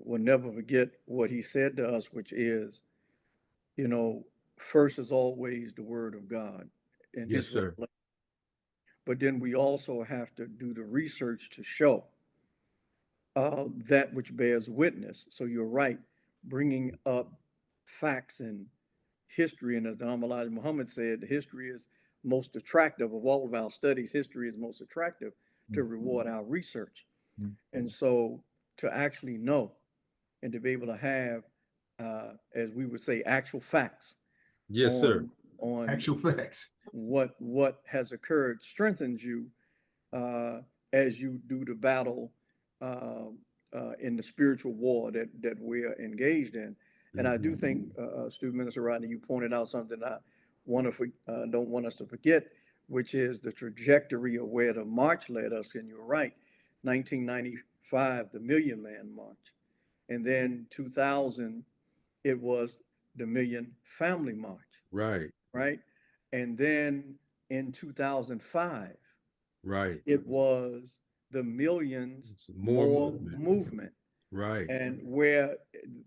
we'll never forget what he said to us, which is, you know, first is always the word of God. And yes, sir. But then we also have to do the research to show that which bears witness. So you're right, bringing up facts and history. And as the Honorable Elijah Muhammad said, history is most attractive of all of our studies. History is most attractive to reward our research. And so to actually know and to be able to have, as we would say, actual facts Yes, sir. on Actual facts. what has occurred strengthens you as you do the battle in the spiritual war that we're engaged in. And I do think, Student Minister Rodney, you pointed out something I don't want us to forget, which is the trajectory of where the march led us. And you're right, 1995, the Million Man March. And then 2000, it was the Million Family March. Right. Right. And then in 2005, Right. it was the Millions More movement. Right. And where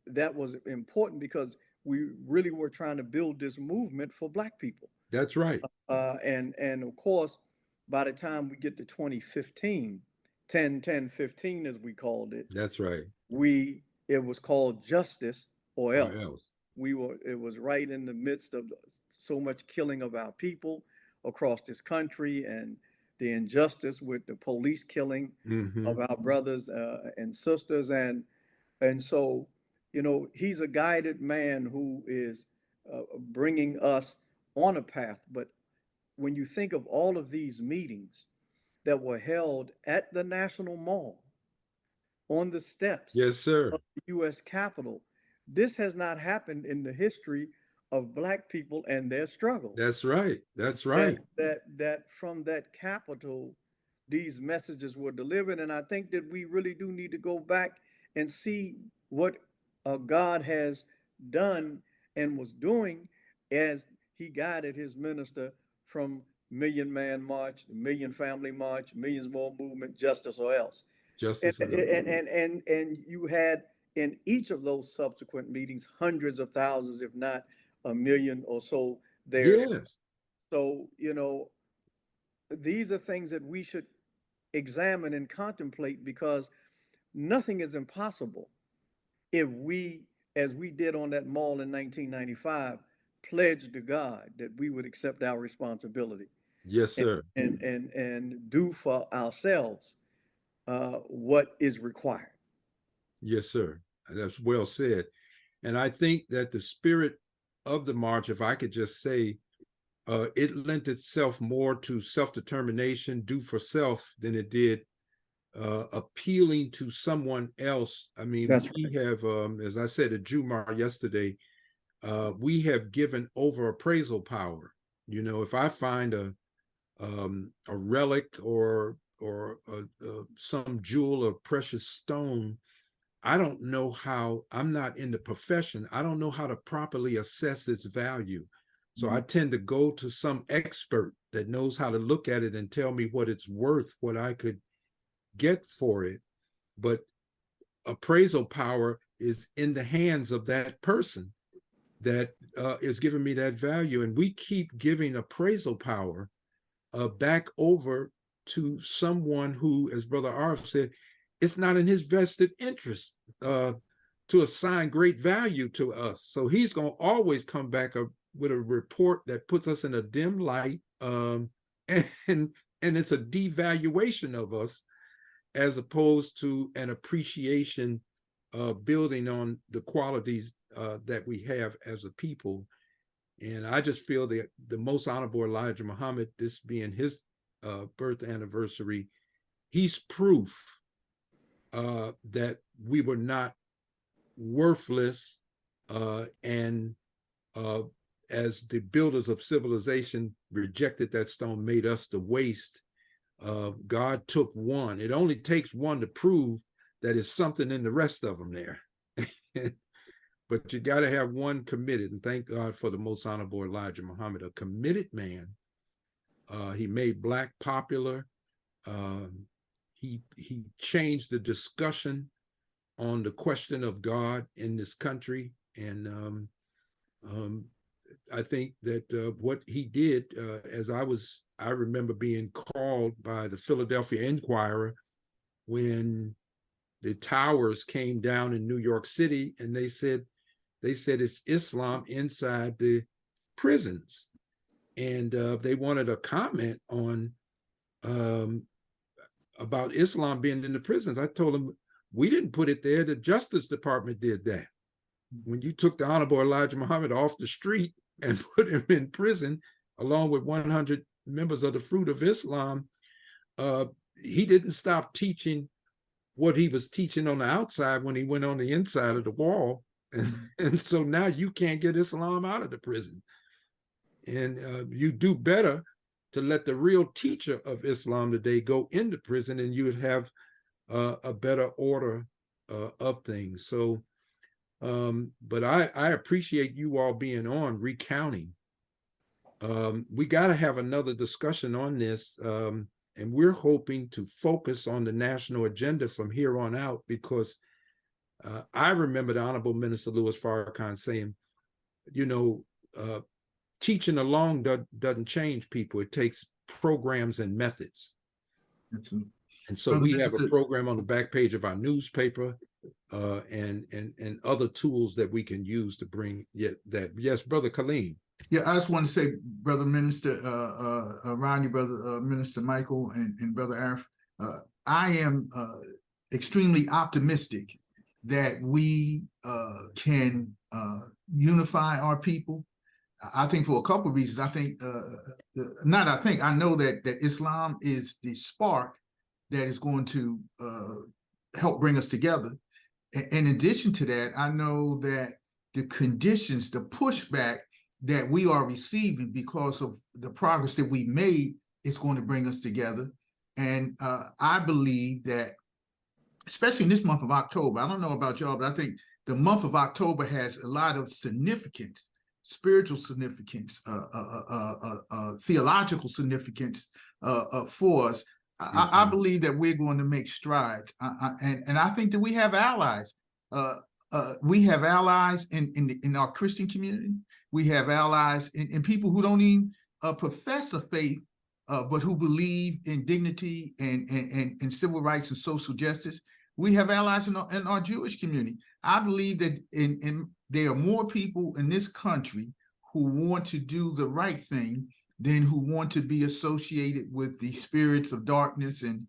that was important because we really were trying to build this movement for Black people. That's right. And of course, by the time we get to 2015, 10-10-15 as we called it, That's right. it was called Justice or Else. Or else. It was right in the midst of so much killing of our people across this country, and the injustice with the police killing of our brothers and sisters. And so, you know, he's a guided man who is bringing us on a path. But when you think of all of these meetings that were held at the National Mall, on the steps Yes, sir. of the U.S. Capitol, this has not happened in the history of Black people and their struggle. That's right. That's right. That from that Capitol, these messages were delivered. And I think that we really do need to go back and see what God has done and was doing as he guided his minister from Million Man March, Million Family March, Millions More Movement, Justice or Else. Justice. And you had in each of those subsequent meetings hundreds of thousands, if not a million or so there. Yes. So, you know, these are things that we should examine and contemplate, because nothing is impossible if we, as we did on that mall in 1995, pledged to God that we would accept our responsibility. Yes, sir. And do for ourselves what is required. Yes, sir. That's well said. And I think that the spirit of the march, if I could just say, it lent itself more to self-determination, do for self, than it did appealing to someone else. I mean, we have, as I said at Jumar yesterday, we have given over appraisal power. You know, if I find a relic or some jewel or precious stone, I don't know how, I'm not in the profession, I don't know how to properly assess its value. So I tend to go to some expert that knows how to look at it and tell me what it's worth, what I could get for it. But appraisal power is in the hands of that person that is giving me that value. And we keep giving appraisal power back over to someone who, as Brother Arif said, it's not in his vested interest to assign great value to us. So he's going to always come back with a report that puts us in a dim light, and it's a devaluation of us, as opposed to an appreciation building on the qualities that we have as a people. And I just feel that the Most Honorable Elijah Muhammad, this being his birth anniversary, he's proof that we were not worthless, and as the builders of civilization rejected that stone, made us the waste. God took one. It only takes one to prove that there's something in the rest of them there. But you got to have one committed, and thank God for the Most Honorable Elijah Muhammad, a committed man. He made Black popular. He changed the discussion on the question of God in this country, and I think that what he did, I remember being called by the Philadelphia Inquirer when the towers came down in New York City, and they said it's Islam inside the prisons. and they wanted a comment on about Islam being in the prisons. I told them, we didn't put it there. The Justice Department did that. When you took the Honorable Elijah Muhammad off the street and put him in prison, along with 100 members of the Fruit of Islam, he didn't stop teaching what he was teaching on the outside when he went on the inside of the wall. And so now you can't get Islam out of the prison. And you do better to let the real teacher of Islam today go into prison, and you would have a better order of things. So, but I appreciate you all being on recounting. We got to have another discussion on this, and we're hoping to focus on the national agenda from here on out, because I remember the Honorable Minister Louis Farrakhan saying, you know, teaching alone doesn't change people. It takes programs and methods. Absolutely. And so we have a program on the back page of our newspaper, and other tools that we can use to bring that. Yes, Brother Kaleem. Yeah, I just want to say, Brother Minister Rodney, Brother Minister Michael, and Brother Arif, I am extremely optimistic that we can unify our people. I think for a couple of reasons. I think, I know that Islam is the spark that is going to help bring us together. In addition to that, I know that the conditions, the pushback that we are receiving because of the progress that we made is going to bring us together. And I believe that, especially in this month of October, I don't know about y'all, but I think the month of October has a lot of significance, spiritual significance, theological significance for us. I believe that we're going to make strides, and I think that we have allies. We have allies in our Christian community. We have allies in people who don't even profess a faith, but who believe in dignity and civil rights and social justice. We have allies in our Jewish community. I believe that there are more people in this country who want to do the right thing than who want to be associated with the spirits of darkness and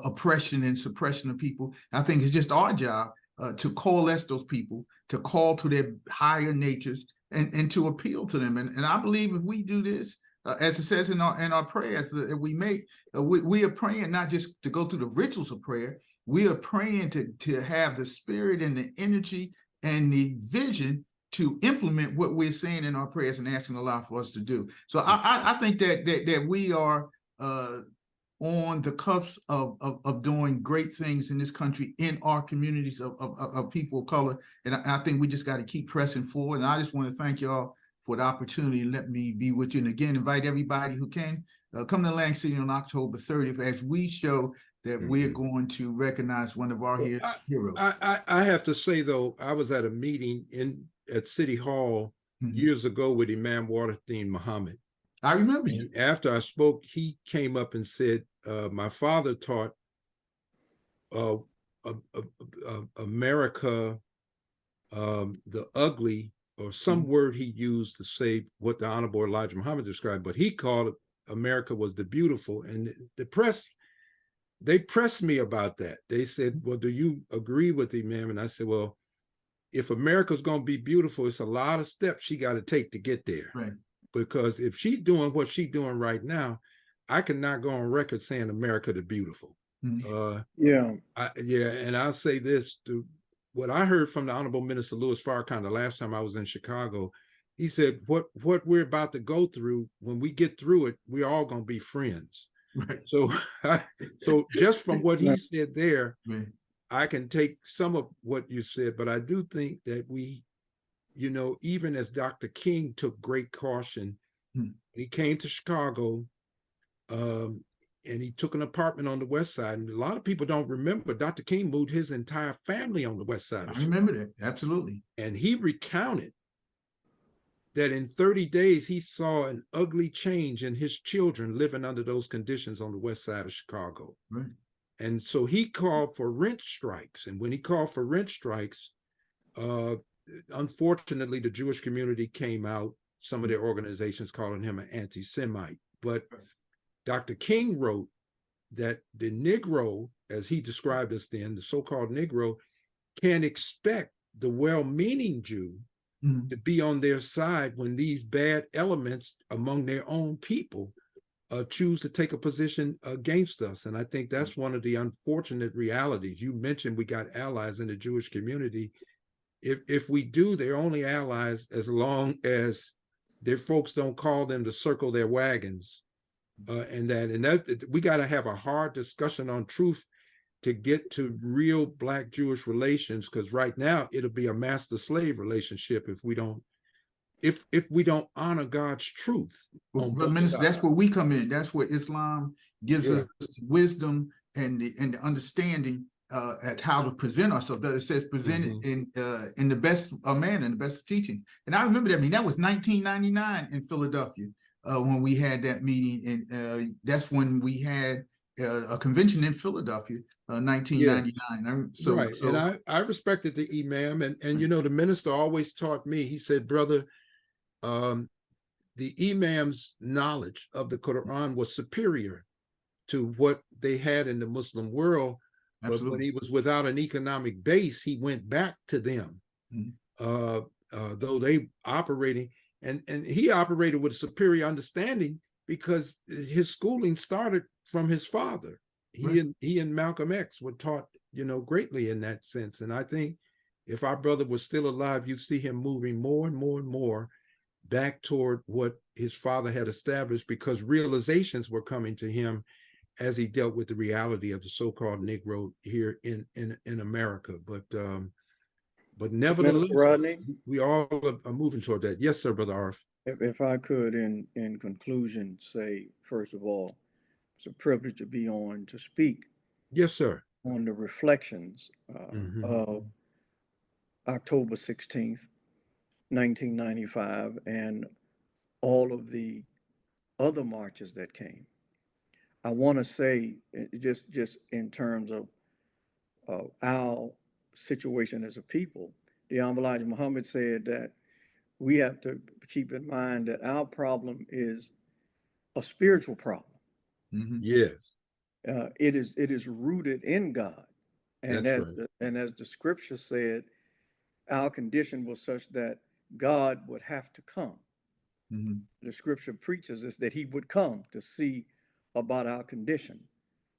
oppression and suppression of people. I think it's just our job to coalesce those people, to call to their higher natures, and to appeal to them. And I believe if we do this, as it says in our prayers that we make, we are praying not just to go through the rituals of prayer. We are praying to have the spirit and the energy and the vision to implement what we're saying in our prayers and asking Allah for us to do. So I think that we are on the cusp of doing great things in this country, in our communities of people of color. And I think we just got to keep pressing forward. And I just want to thank y'all for the opportunity to let me be with you. And again, invite everybody who can come to Lang City on October 30th as we show that we're going to recognize one of our heroes. I have to say, though, I was at a meeting at City Hall years ago with Imam Watertheen Muhammad. I remember you. And after I spoke, he came up and said, my father taught America the ugly, or some word he used to say what the Honorable Elijah Muhammad described, but he called it America was the beautiful. And the press, they pressed me about that. They said, well, do you agree with Imam? And I said, well, if America's going to be beautiful, it's a lot of steps she got to take to get there. Right. Because if she's doing what she's doing right now, I cannot go on record saying America the beautiful. And I'll say this, what I heard from the Honorable Minister Louis Farrakhan the last time I was in Chicago, he said, what we're about to go through, when we get through it, we're all going to be friends. Right. So, so just from what he said there, I can take some of what you said, but I do think that we, you know, even as Dr. King took great caution, he came to Chicago, and he took an apartment on the West Side. And a lot of people don't remember Dr. King moved his entire family on the West Side. I remember that, absolutely. And he recounted that in 30 days, he saw an ugly change in his children living under those conditions on the West Side of Chicago. Right. And so he called for rent strikes. And when he called for rent strikes, unfortunately, the Jewish community came out, some of their organizations calling him an anti-Semite. But Dr. King wrote that the Negro, as he described us then, the so-called Negro, can expect the well-meaning Jew to be on their side when these bad elements among their own people choose to take a position against us. And I think that's one of the unfortunate realities. You mentioned we got allies in the Jewish community. If we do, they're only allies as long as their folks don't call them to circle their wagons. And that we got to have a hard discussion on truth to get to real Black Jewish relations, because right now it'll be a master-slave relationship if we don't honor God's truth. Well, Brother Minister, that's where we come in. That's where Islam gives us wisdom and the understanding at how to present ourselves. That it says present it in the best manner, in the best teaching. And I remember that meeting. That was 1999 in Philadelphia when we had that meeting, and that's when we had a convention in Philadelphia, 1999. And I respected the imam, and you know, the minister always taught me. He said, brother, the imam's knowledge of the Quran was superior to what they had in the Muslim world. Absolutely. But when he was without an economic base, he went back to them, though they operating, and he operated with a superior understanding because his schooling started from his father. He and Malcolm X were taught, you know, greatly in that sense. And I think if our brother was still alive, you'd see him moving more and more and more back toward what his father had established, because realizations were coming to him as he dealt with the reality of the so-called Negro here in America. But nevertheless, Rodney, we all are moving toward that. Yes, sir, Brother Arif. If I could, in conclusion, say, first of all, it's a privilege to be on to speak. Yes, sir. On the reflections of October 16th, 1995, and all of the other marches that came. I want to say, just in terms of our situation as a people, the Honorable Elijah Muhammad said that we have to keep in mind that our problem is a spiritual problem. Yes. It is rooted in God. And as the scripture said, our condition was such that God would have to come. The scripture preaches us that he would come to see about our condition.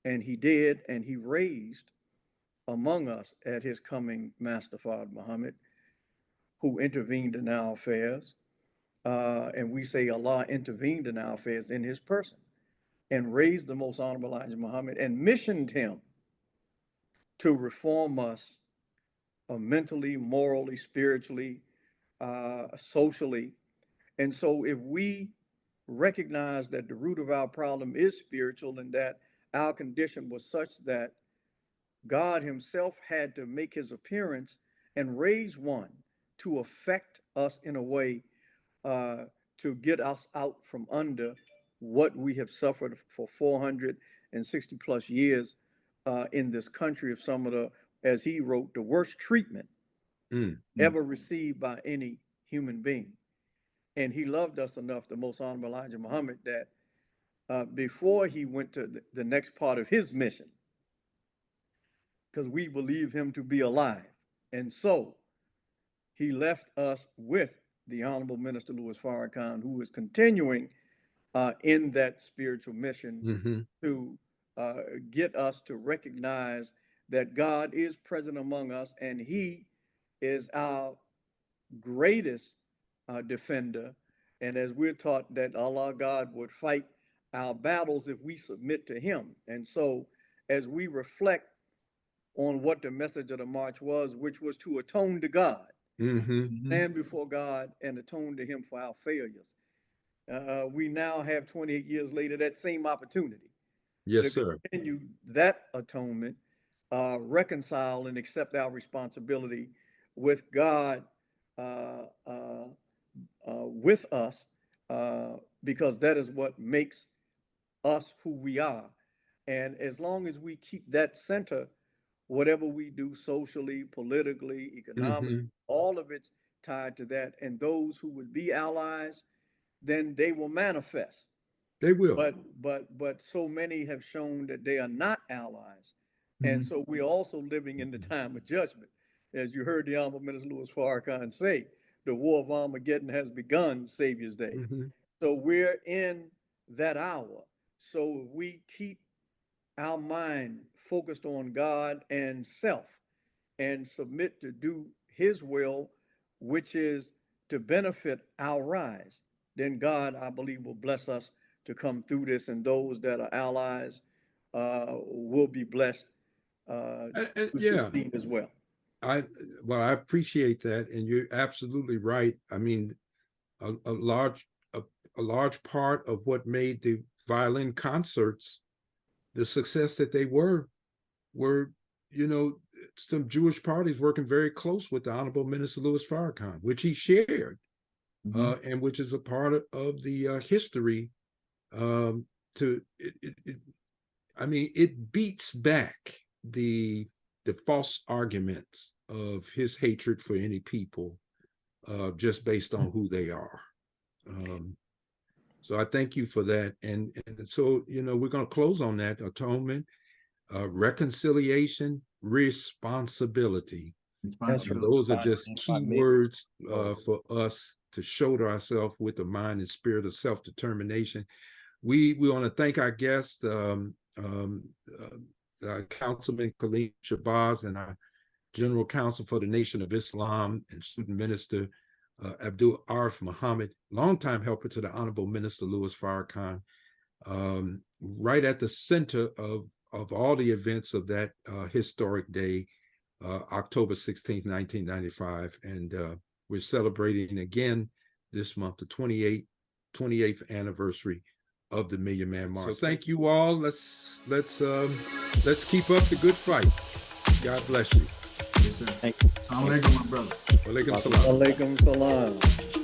And he did, and he raised among us at his coming Master Father Muhammad, who intervened in our affairs. And we say Allah intervened in our affairs in his person, and raised the Most Honorable Elijah Muhammad and missioned him to reform us mentally, morally, spiritually, socially. And so if we recognize that the root of our problem is spiritual, and that our condition was such that God himself had to make his appearance and raise one to affect us in a way to get us out from under what we have suffered for 460 plus years in this country, of some of the, as he wrote, the worst treatment ever received by any human being. And he loved us enough, the Most Honorable Elijah Muhammad, that before he went to the next part of his mission, because we believe him to be alive, and so he left us with the Honorable Minister Louis Farrakhan, who is continuing in that spiritual mission to get us to recognize that God is present among us, and he is our greatest defender. And as we're taught that Allah God would fight our battles if we submit to him. And so as we reflect on what the message of the march was, which was to atone to God, stand before God and atone to him for our failures. We now have 28 years later that same opportunity. Yes, to sir. Continue that atonement, reconcile and accept our responsibility with God with us, because that is what makes us who we are. And as long as we keep that center, whatever we do socially, politically, economically, all of it's tied to that. And those who would be allies then they will manifest. They will. But so many have shown that they are not allies. And so we're also living in the time of judgment. As you heard the Honorable Minister Louis Farrakhan say, the war of Armageddon has begun, Savior's Day. So we're in that hour. So we keep our mind focused on God and self and submit to do his will, which is to benefit our rise. Then God, I believe, will bless us to come through this, and those that are allies will be blessed to succeed as well. I appreciate that, and you're absolutely right. I mean, a large part of what made the violin concerts the success that they were, some Jewish parties working very close with the Honorable Minister Louis Farrakhan, which he shared, and which is a part of the history. It beats back the false arguments of his hatred for any people, just based on who they are. So I thank you for that. And so, we're going to close on that: atonement, reconciliation, responsibility. And those are just key words for us to shoulder ourselves with a mind and spirit of self-determination. We want to thank our guest, Councilman Kaleem Shabazz, and our General Counsel for the Nation of Islam and Student Minister Abdul Arif Muhammad, longtime helper to the Honorable Minister Louis Farrakhan, right at the center of all the events of that historic day, October 16th, 1995. And we're celebrating again this month, the 28th anniversary of the Million Man March. So thank you all. Let's keep up the good fight. God bless you. Yes, sir. Assalamu alaikum, my brothers. Walaikum salam. Walaikum salam.